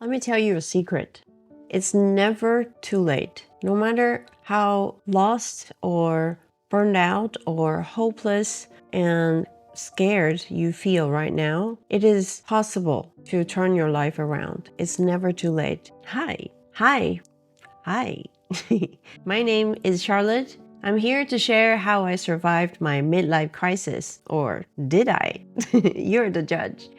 Let me tell you a secret. It's never too late. No matter how lost or burned out or hopeless and scared you feel right now, it is possible to turn your life around. It's never too late. Hi. My name is Charlotte. I'm here to share how I survived my midlife crisis. Or did I? You're the judge.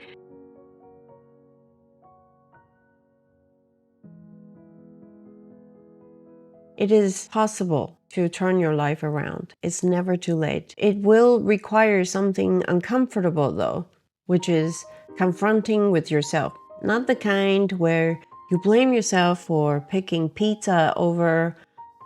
It is possible to turn your life around. It's never too late. It will require something uncomfortable though, which is confronting with yourself. Not the kind where you blame yourself for picking pizza over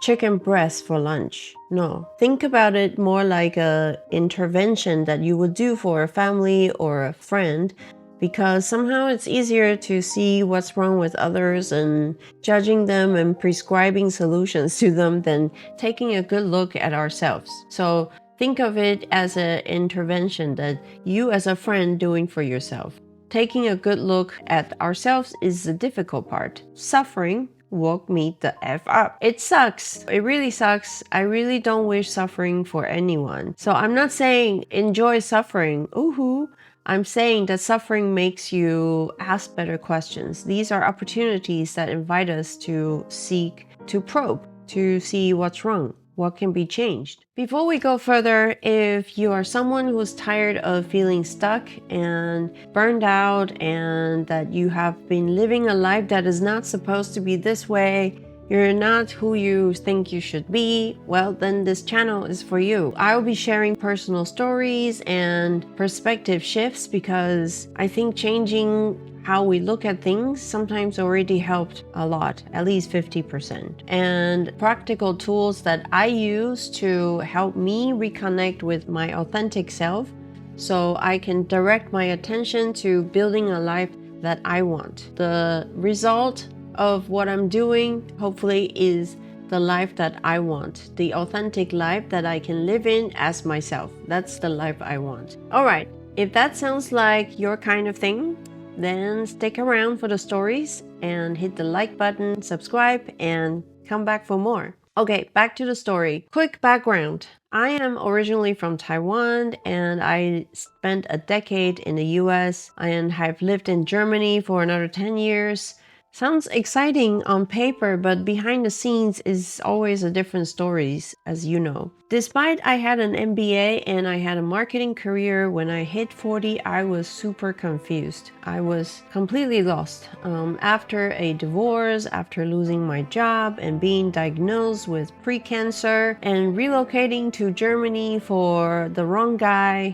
chicken breast for lunch. No, think about it more like a intervention that you would do for a family or a friend, because somehow it's easier to see what's wrong with others and judging them and prescribing solutions to them than taking a good look at ourselves. So think of it as an intervention that you as a friend doing for yourself. Taking a good look at ourselves is the difficult part. Suffering woke me the F up. It sucks. It really sucks. I really don't wish suffering for anyone. So I'm not saying enjoy suffering. Ooh. I'm saying that suffering makes you ask better questions. These are opportunities that invite us to seek, to probe, to see what's wrong, what can be changed. Before we go further, if you are someone who's tired of feeling stuck and burned out and that you have been living a life that is not supposed to be this way, you're not who you think you should be, well, then this channel is for you. I'll be sharing personal stories and perspective shifts because I think changing how we look at things sometimes already helped a lot, at least 50%. And practical tools that I use to help me reconnect with my authentic self so I can direct my attention to building a life that I want. The result of what I'm doing, hopefully, is the life that I want, the authentic life that I can live in as myself. That's the life I want. All right, if that sounds like your kind of thing, then stick around for the stories and hit the like button, subscribe, and come back for more. Okay, back to the story. Quick background. I am originally from Taiwan and I spent a decade in the US and have lived in Germany for another 10 years. Sounds exciting on paper, but behind the scenes is always a different stories, as you know. Despite I had an MBA and I had a marketing career, when I hit 40, I was super confused. I was completely lost. After a divorce, after losing my job and being diagnosed with pre-cancer and relocating to Germany for the wrong guy.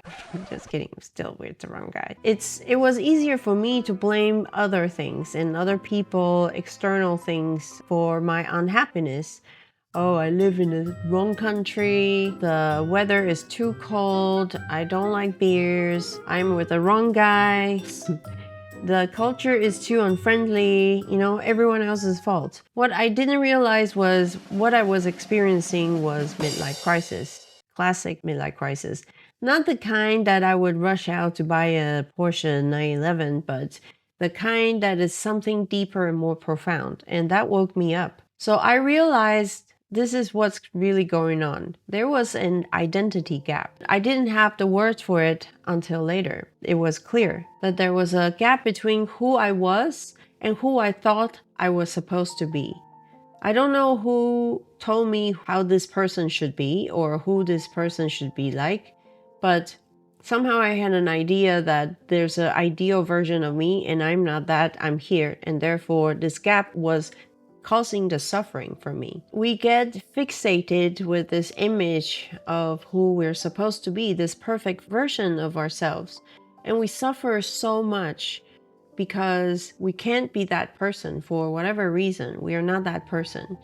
Just kidding, I'm still with the wrong guy. It was easier for me to blame other things and other people, external things for my unhappiness. Oh, I live in the wrong country, the weather is too cold, I don't like beers, I'm with the wrong guy, the culture is too unfriendly, everyone else's fault. What I didn't realize was what I was experiencing was midlife crisis, classic midlife crisis. Not the kind that I would rush out to buy a Porsche 911, but the kind that is something deeper and more profound, and that woke me up. So I realized this is what's really going on. There was an identity gap. I didn't have the words for it until later. It was clear that there was a gap between who I was and who I thought I was supposed to be. I don't know who told me how this person should be or who this person should be like, but somehow I had an idea that there's an ideal version of me and I'm not that, I'm here, and therefore this gap was causing the suffering for me. We get fixated with this image of who we're supposed to be, this perfect version of ourselves, and we suffer so much because we can't be that person for whatever reason. We are not that person.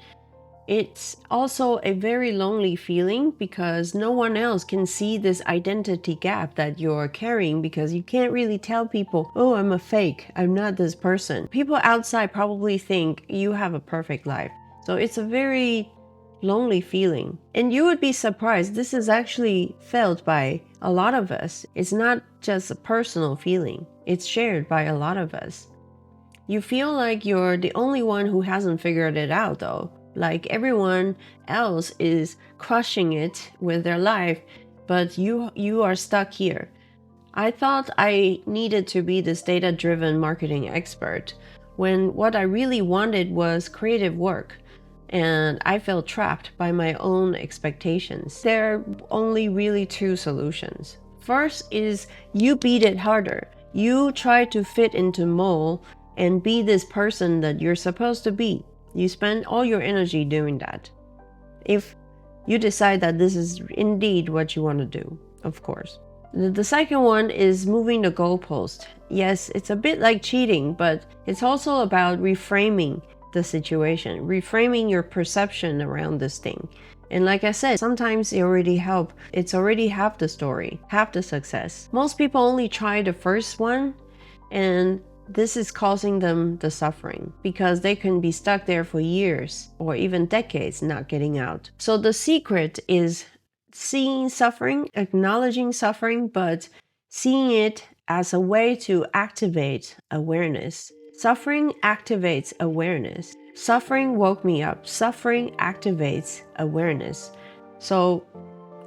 It's also a very lonely feeling because no one else can see this identity gap that you're carrying, because you can't really tell people, oh, I'm a fake, I'm not this person. People outside probably think you have a perfect life. So it's a very lonely feeling. And you would be surprised, this is actually felt by a lot of us. It's not just a personal feeling, it's shared by a lot of us. You feel like you're the only one who hasn't figured it out, though. Like everyone else is crushing it with their life, but you are stuck here. I thought I needed to be this data-driven marketing expert, when what I really wanted was creative work, and I felt trapped by my own expectations. There are only really two solutions. First is you beat it harder. You try to fit into mold and be this person that you're supposed to be. You spend all your energy doing that. If you decide that this is indeed what you want to do, of course. The second one is moving the goalpost. Yes, it's a bit like cheating, but it's also about reframing the situation, reframing your perception around this thing. And like I said, sometimes it already helps. It's already half the story, half the success. Most people only try the first one, and this is causing them the suffering because they can be stuck there for years or even decades not getting out. So the secret is seeing suffering, acknowledging suffering, but seeing it as a way to activate awareness. Suffering activates awareness. Suffering woke me up. Suffering activates awareness. So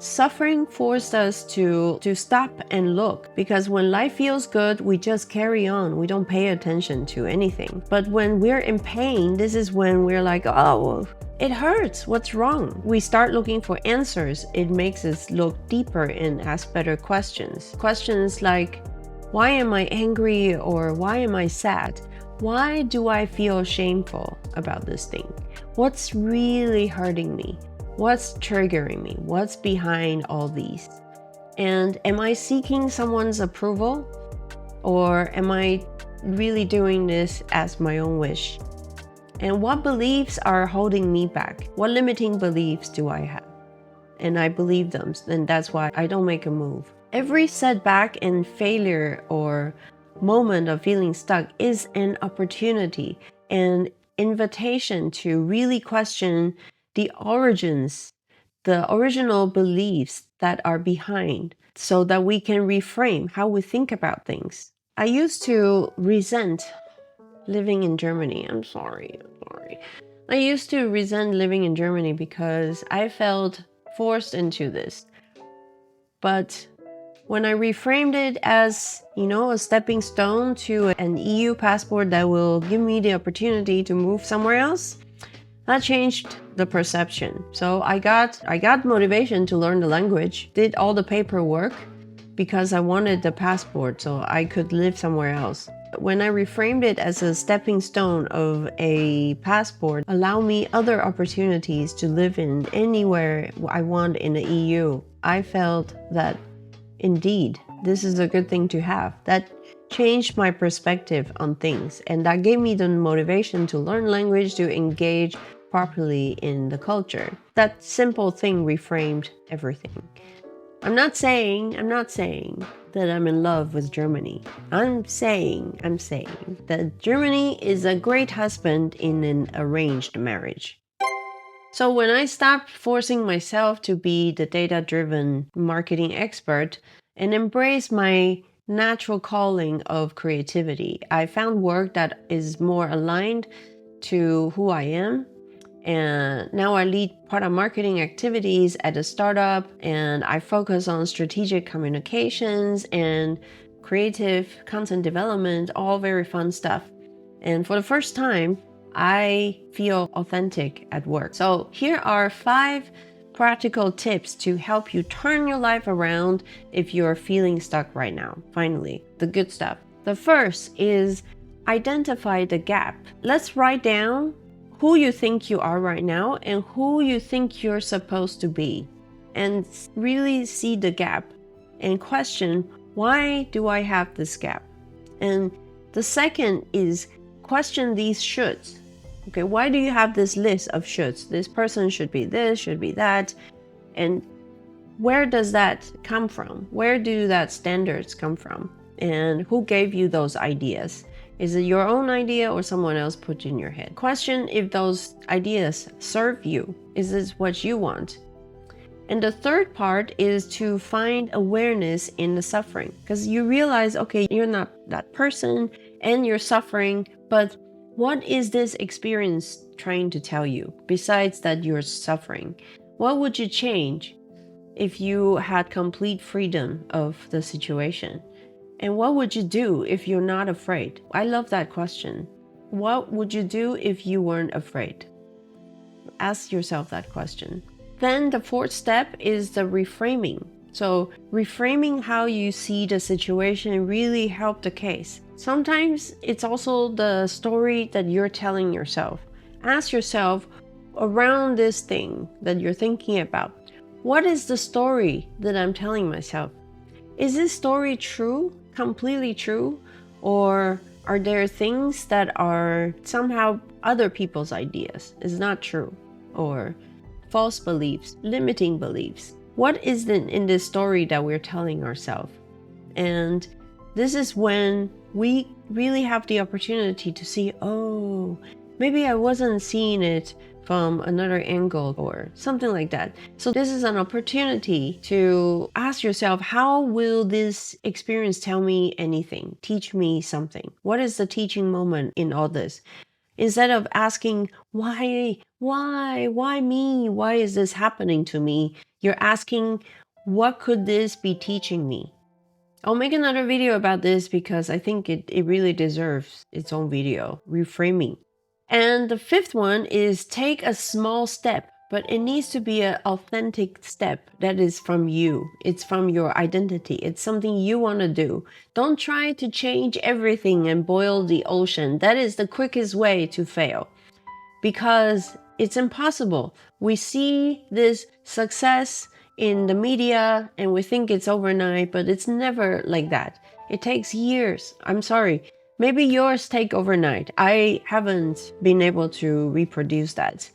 suffering forced us to stop and look, because when life feels good, we just carry on. We don't pay attention to anything. But when we're in pain, this is when we're like, oh, it hurts. What's wrong? We start looking for answers. It makes us look deeper and ask better questions. Questions like, why am I angry, or why am I sad? Why do I feel shameful about this thing? What's really hurting me? What's triggering me? What's behind all these? And am I seeking someone's approval? Or am I really doing this as my own wish? And what beliefs are holding me back? What limiting beliefs do I have? And I believe them, and that's why I don't make a move. Every setback and failure or moment of feeling stuck is an opportunity, an invitation to really question the origins, the original beliefs that are behind, so that we can reframe how we think about things. I used to resent living in Germany. I'm sorry. I used to resent living in Germany because I felt forced into this. But when I reframed it as, a stepping stone to an EU passport that will give me the opportunity to move somewhere else, that changed the perception. So I got motivation to learn the language, did all the paperwork because I wanted the passport so I could live somewhere else. When I reframed it as a stepping stone of a passport, allow me other opportunities to live in anywhere I want in the EU, I felt that indeed, this is a good thing to have. That changed my perspective on things, and that gave me the motivation to learn language, to engage properly in the culture. That simple thing reframed everything. I'm not saying that I'm in love with Germany. I'm saying that Germany is a great husband in an arranged marriage. So when I stopped forcing myself to be the data-driven marketing expert and embrace my natural calling of creativity, I found work that is more aligned to who I am. And now I lead product marketing activities at a startup, and I focus on strategic communications and creative content development, all very fun stuff. And for the first time, I feel authentic at work. So here are 5 practical tips to help you turn your life around if you're feeling stuck right now. Finally, the good stuff. The first is identify the gap. Let's write down who you think you are right now and who you think you're supposed to be, and really see the gap and question, why do I have this gap? And the second is question these shoulds. Okay, why do you have this list of shoulds? This person should be this, should be that. And where does that come from? Where do that standards come from? And who gave you those ideas? Is it your own idea or someone else put in your head? Question if those ideas serve you. Is this what you want? And the third part is to find awareness in the suffering, because you realize, okay, you're not that person and you're suffering, But what is this experience trying to tell you, besides that you're suffering? What would you change if you had complete freedom of the situation? And what would you do if you're not afraid? I love that question. What would you do if you weren't afraid? Ask yourself that question. Then the fourth step is the reframing. So reframing how you see the situation really helped the case. Sometimes it's also the story that you're telling yourself. Ask yourself, around this thing that you're thinking about, what is the story that I'm telling myself? Is this story true, completely true? Or are there things that are somehow other people's ideas? Is not true? Or false beliefs, limiting beliefs? What is in this story that we're telling ourselves? And this is when we really have the opportunity to see, oh, maybe I wasn't seeing it from another angle or something like that. So this is an opportunity to ask yourself, how will this experience tell me anything, teach me something? What is the teaching moment in all this? Instead of asking, why me? Why is this happening to me? You're asking, what could this be teaching me? I'll make another video about this because I think it really deserves its own video, reframing. And the fifth one is take a small step, but it needs to be an authentic step that is from you. It's from your identity. It's something you want to do. Don't try to change everything and boil the ocean. That is the quickest way to fail because it's impossible. We see this success in the media and we think it's overnight, but it's never like that. It takes years. I'm sorry. Maybe yours take overnight. I haven't been able to reproduce that.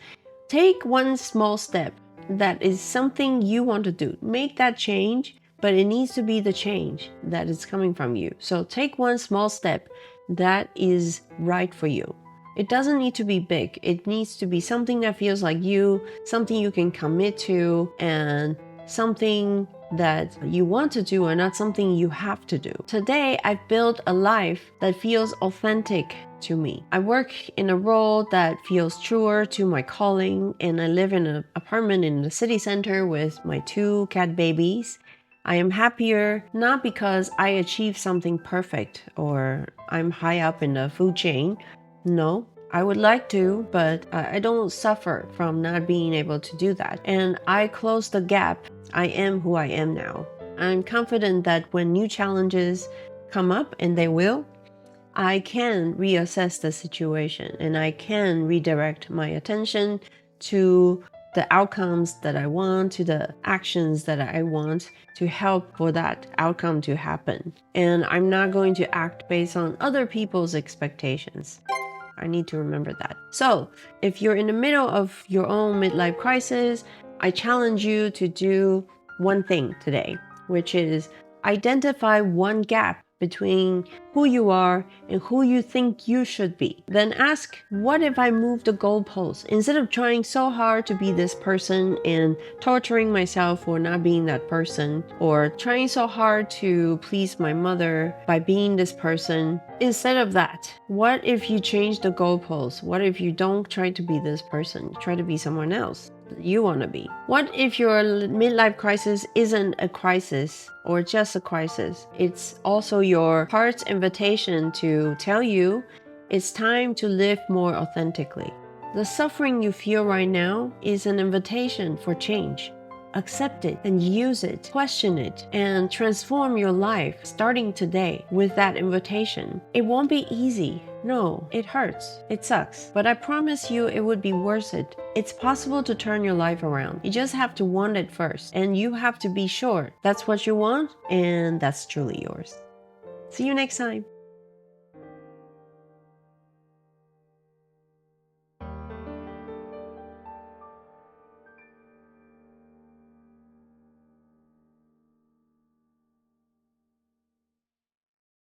Take one small step that is something you want to do. Make that change, but it needs to be the change that is coming from you. So take one small step that is right for you. It doesn't need to be big. It needs to be something that feels like you, something you can commit to, and something that you want to do and not something you have to do. Today, I've built a life that feels authentic to me. I work in a role that feels truer to my calling, and I live in an apartment in the city center with my 2 cat babies. I am happier not because I achieved something perfect or I'm high up in the food chain. No, I would like to, but I don't suffer from not being able to do that. And I closed the gap. I am who I am now. I'm confident that when new challenges come up, and they will, I can reassess the situation and I can redirect my attention to the outcomes that I want, to the actions that I want to help for that outcome to happen. And I'm not going to act based on other people's expectations. I need to remember that. So if you're in the middle of your own midlife crisis, I challenge you to do one thing today, which is identify one gap between who you are and who you think you should be. Then ask, what if I move the goalposts? Instead of trying so hard to be this person and torturing myself for not being that person, or trying so hard to please my mother by being this person, instead of that, what if you change the goalposts? What if you don't try to be this person? Try to be someone else you want to be? What if your midlife crisis isn't a crisis or just a crisis? It's also your heart's invitation to tell you it's time to live more authentically. The suffering you feel right now is an invitation for change. Accept it and use it, question it, and transform your life starting today with that invitation. It won't be easy. No, it hurts. It sucks. But I promise you it would be worth it. It's possible to turn your life around. You just have to want it first. And you have to be sure that's what you want and that's truly yours. See you next time.